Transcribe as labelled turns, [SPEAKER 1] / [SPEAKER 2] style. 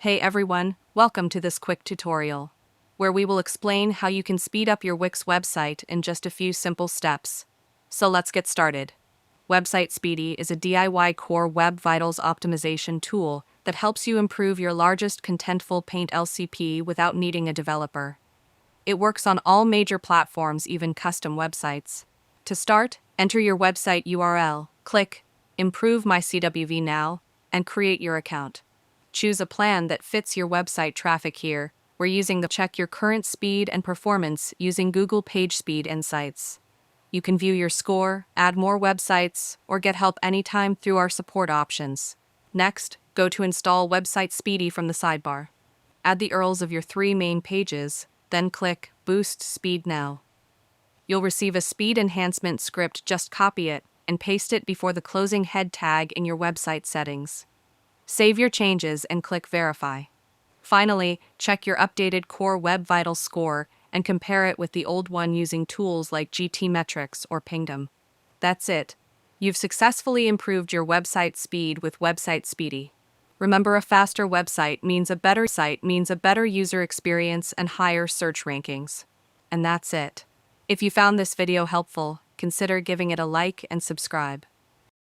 [SPEAKER 1] Hey everyone, welcome to this quick tutorial, where we will explain how you can speed up your Wix website in just a few simple steps. So let's get started. Website Speedy is a DIY core Web Vitals optimization tool that helps you improve your largest contentful Paint LCP without needing a developer. It works on all major platforms, even custom websites. To start, enter your website URL, click Improve My CWV Now, and create your account. Choose a plan that fits your website traffic here. We're using the check your current speed and performance using Google PageSpeed Insights. You can view your score, add more websites, or get help anytime through our support options. Next, go to Install Website Speedy from the sidebar. Add the URLs of your 3 main pages, then click Boost Speed Now. You'll receive a speed enhancement script. Just copy it and paste it before the closing head tag in your website settings. Save your changes and click Verify. Finally, check your updated Core Web Vitals score and compare it with the old one using tools like GTmetrix or Pingdom. That's it. You've successfully improved your website speed with Website Speedy. Remember, a faster website means a better user experience and higher search rankings. And that's it. If you found this video helpful, consider giving it a like and subscribe.